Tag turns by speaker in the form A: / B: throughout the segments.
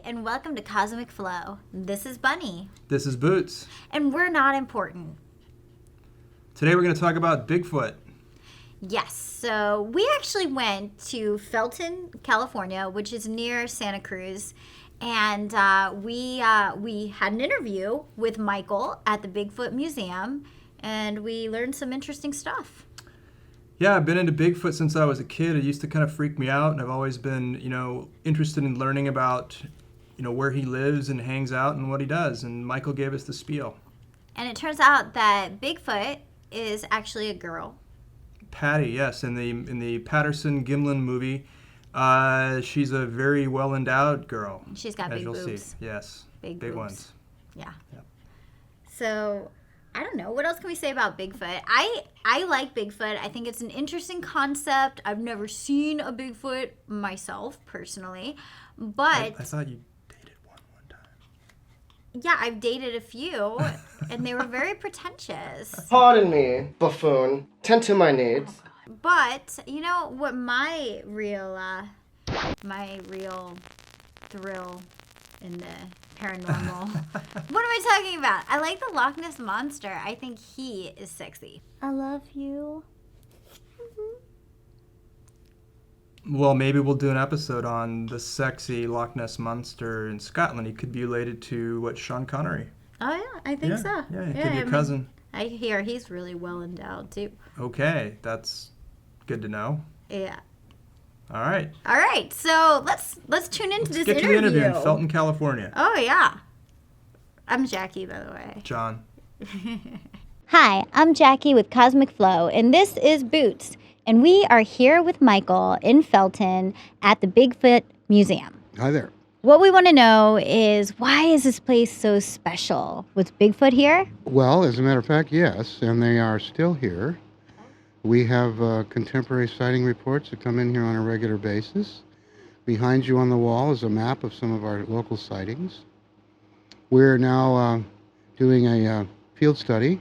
A: and welcome to Cosmic Flow. This is Bunny.
B: This is Boots.
A: And we're not important.
B: Today we're going to talk about Bigfoot.
A: Yes, so we actually went to Felton, California, which is near Santa Cruz, and we had an interview with Michael at the Bigfoot Museum, and we learned some interesting stuff.
B: Yeah, I've been into Bigfoot since I was a kid. It used to kind of freak me out, and I've always been, interested in learning about, where he lives and hangs out and what he does. And Michael gave us the spiel.
A: And it turns out that Bigfoot is actually a girl.
B: Patty, yes, in the Patterson-Gimlin movie, she's a very well-endowed girl.
A: She's got big boobs.
B: As you'll see, yes, big
A: boobs.
B: Ones.
A: Yeah.
B: Yep.
A: So, I don't know. What else can we say about Bigfoot? I like Bigfoot. I think it's an interesting concept. I've never seen a Bigfoot myself, personally. But
B: I thought you dated one time.
A: Yeah, I've dated a few, and they were very pretentious.
C: Pardon me, buffoon. Tend to my needs.
A: But, what my real thrill in the paranormal. What am I talking about? I like the Loch Ness Monster. I think he is sexy. I love you.
B: Well, maybe we'll do an episode on the sexy Loch Ness Monster in Scotland. He could be related to, Sean Connery.
A: Oh, yeah, I think so.
B: Yeah, he could be a cousin.
A: I hear he's really well endowed, too.
B: Okay, that's good to know.
A: Yeah.
B: All right.
A: All right, so let's tune into this interview.
B: Get to the interview in Felton, California.
A: Oh, yeah. I'm Jacqui, by the way.
B: John.
A: Hi, I'm Jacqui with Cosmic Flow, and this is Boots. And we are here with Michael in Felton at the Bigfoot Museum.
D: Hi there.
A: What we want to know is, why is this place so special? Was Bigfoot here?
D: Well, as a matter of fact, yes, and they are still here. We have contemporary sighting reports that come in here on a regular basis. Behind you on the wall is a map of some of our local sightings. We're now doing a field study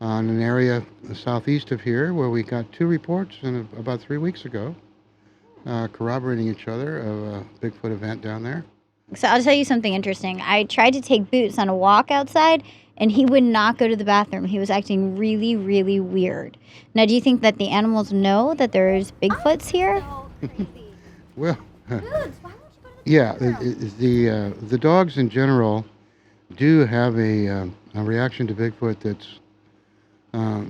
D: on an area southeast of here where we got 2 reports about 3 weeks ago, corroborating each other of a Bigfoot event down there.
A: So I'll tell you something interesting. I tried to take Boots on a walk outside, and he would not go to the bathroom. He was acting really, really weird. Now, do you think that the animals know that there's Bigfoots here?
D: Well,
A: Boots, why don't you go to
D: yeah, the dogs in general do have a reaction to Bigfoot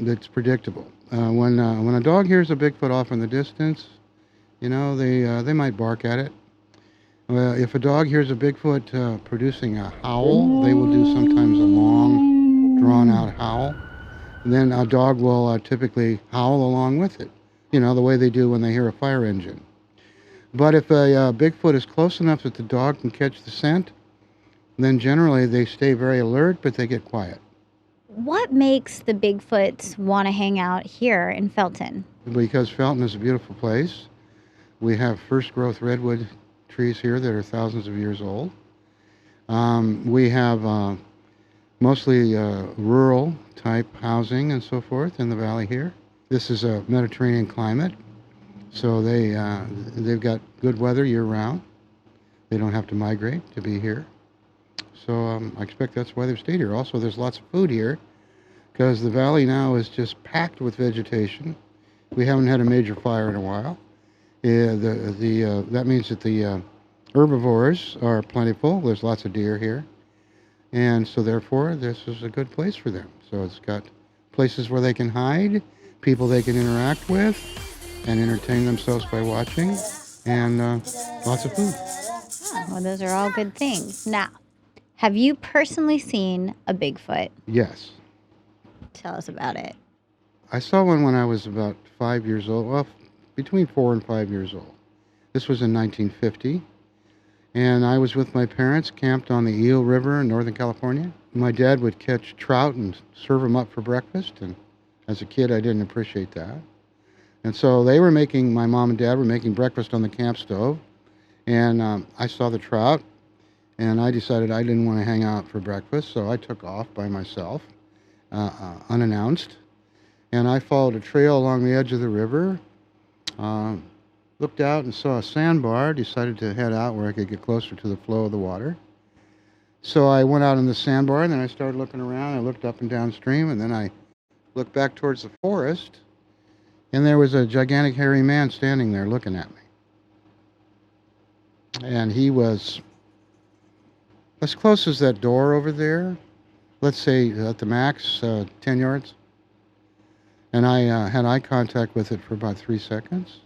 D: that's predictable. When a dog hears a Bigfoot off in the distance, they might bark at it. If a dog hears a Bigfoot producing a howl, they will do sometimes a long, drawn-out howl. And then a dog will typically howl along with it, the way they do when they hear a fire engine. But if a Bigfoot is close enough that the dog can catch the scent, then generally they stay very alert, but they get quiet.
A: What makes the Bigfoots want to hang out here in Felton?
D: Because Felton is a beautiful place. We have first-growth redwood trees here that are thousands of years old. We have mostly rural type housing and so forth in the valley here. This is a Mediterranean climate, so they've got good weather year round. They don't have to migrate to be here. So I expect that's why they've stayed here. Also, there's lots of food here because the valley now is just packed with vegetation. We haven't had a major fire in a while. That means that the herbivores are plentiful. There's lots of deer here. And so therefore, this is a good place for them. So it's got places where they can hide, people they can interact with, and entertain themselves by watching, and lots of food.
A: Well, those are all good things. Now, have you personally seen a Bigfoot?
D: Yes.
A: Tell us about it.
D: I saw one when I was about 5 years old. Well, between 4 and 5 years old. This was in 1950. And I was with my parents, camped on the Eel River in Northern California. My dad would catch trout and serve them up for breakfast. And as a kid, I didn't appreciate that. And so my mom and dad were making breakfast on the camp stove. And I saw the trout. And I decided I didn't want to hang out for breakfast. So I took off by myself, unannounced. And I followed a trail along the edge of the river. Looked out and saw a sandbar, decided to head out where I could get closer to the flow of the water. So I went out in the sandbar, and then I started looking around. I looked up and downstream, and then I looked back towards the forest, and there was a gigantic hairy man standing there looking at me. And he was as close as that door over there, let's say at the max, 10 yards. And I had eye contact with it for about 3 seconds.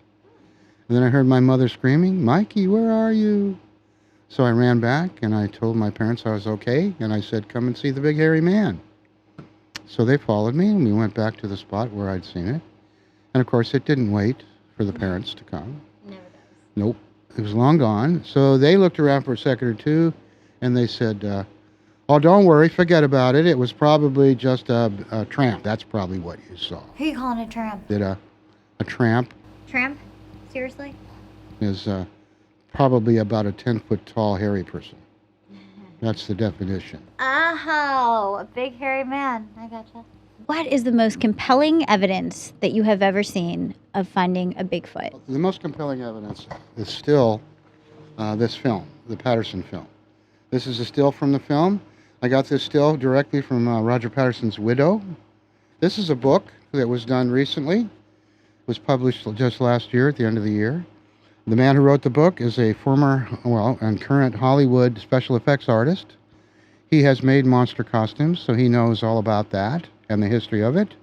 D: And then I heard my mother screaming, "Mikey, where are you?" So I ran back and I told my parents I was okay. And I said, "Come and see the big hairy man." So they followed me and we went back to the spot where I'd seen it. And of course, it didn't wait for the parents to come.
A: Never does.
D: Nope. It was long gone. So they looked around for a second or two and they said, "Oh, don't worry, forget about it. It was probably just a tramp. That's probably what you saw."
A: Who are you calling a tramp?
D: That a tramp
A: Tramp? Seriously?
D: is probably about a 10-foot tall hairy person. That's the definition.
A: Oh, a big hairy man. I gotcha. What is the most compelling evidence that you have ever seen of finding a Bigfoot?
D: The most compelling evidence is still this film, the Patterson film. This is a still from the film. I got this still directly from Roger Patterson's widow. This is a book that was done recently. It was published just last year, at the end of the year. The man who wrote the book is a former, and current Hollywood special effects artist. He has made monster costumes, so he knows all about that and the history of it.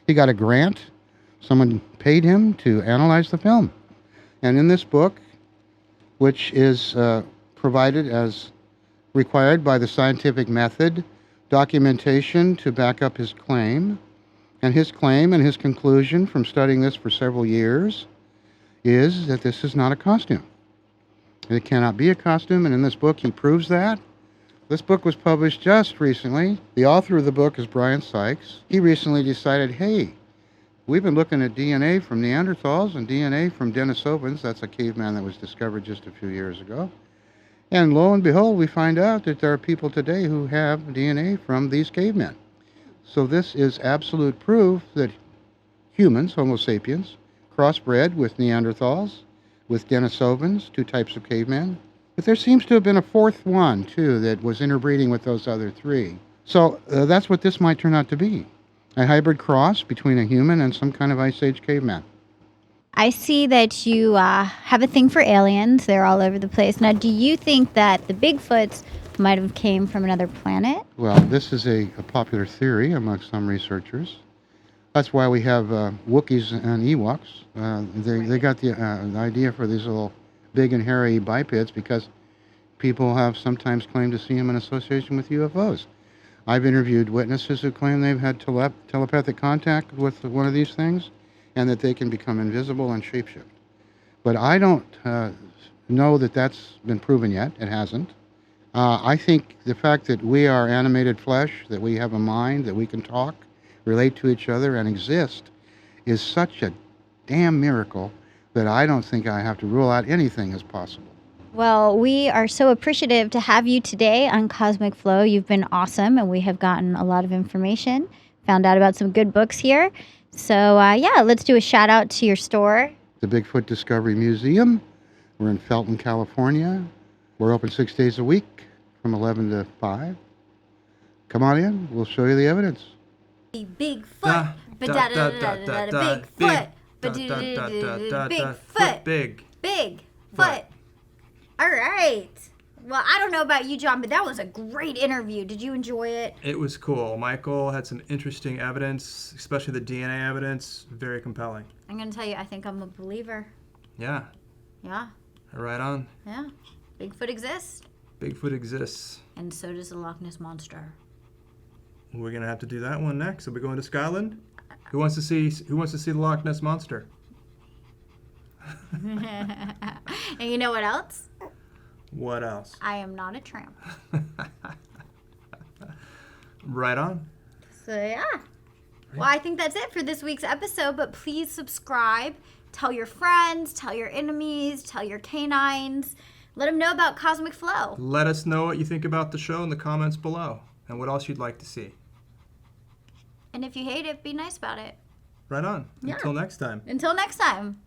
D: He got a grant. Someone paid him to analyze the film. And in this book, which is provided as required by the scientific method, documentation to back up his claim, and his conclusion from studying this for several years is that this is not a costume. It cannot be a costume, and in this book he proves that. This book was published just recently. The author of the book is Brian Sykes. He recently decided, hey, we've been looking at DNA from Neanderthals and DNA from Denisovans. That's a caveman that was discovered just a few years ago. And lo and behold, we find out that there are people today who have DNA from these cavemen. So this is absolute proof that humans, Homo sapiens, crossbred with Neanderthals, with Denisovans, 2 types of cavemen. But there seems to have been a 4th one, too, that was interbreeding with those other 3. So that's what this might turn out to be. A hybrid cross between a human and some kind of Ice Age caveman.
A: I see that you have a thing for aliens. They're all over the place. Now, do you think that the Bigfoots might have came from another planet?
D: Well, this is a popular theory amongst some researchers. That's why we have Wookiees and Ewoks. They got the idea for these little big and hairy bipeds because people have sometimes claimed to see them in association with UFOs. I've interviewed witnesses who claim they've had telepathic contact with one of these things and that they can become invisible and shapeshift. But I don't know that that's been proven yet. It hasn't. I think the fact that we are animated flesh, that we have a mind, that we can talk, relate to each other, and exist is such a damn miracle that I don't think I have to rule out anything as possible.
A: Well, we are so appreciative to have you today on Cosmic Flow. You've been awesome, and we have gotten a lot of information, found out about some good books here. So, let's do a shout out to your store.
D: The Bigfoot Discovery Museum. We're in Felton, California. We're open 6 days a week from 11 to 5. Come on in. We'll show you the evidence.
A: Bigfoot. Bigfoot. Bigfoot. Bigfoot. All right. Well, I don't know about you, John, but that was a great interview. Did you enjoy it?
B: It was cool. Michael had some interesting evidence, especially the DNA evidence. Very compelling.
A: I'm going to tell you, I think I'm a believer.
B: Yeah.
A: Yeah.
B: Right on.
A: Yeah. Bigfoot exists.
B: Bigfoot exists.
A: And so does the Loch Ness Monster.
B: We're going to have to do that one next. Are we going to Scotland? Who wants to see the Loch Ness Monster?
A: And you know what else?
B: What else?
A: I am not a tramp.
B: Right on.
A: So, yeah. Well, I think that's it for this week's episode, but please subscribe. Tell your friends, tell your enemies, tell your canines. Let them know about Cosmic Flow.
B: Let us know what you think about the show in the comments below and what else you'd like to see.
A: And if you hate it, be nice about it.
B: Right on.
A: Yeah.
B: Until next time.
A: Until next time.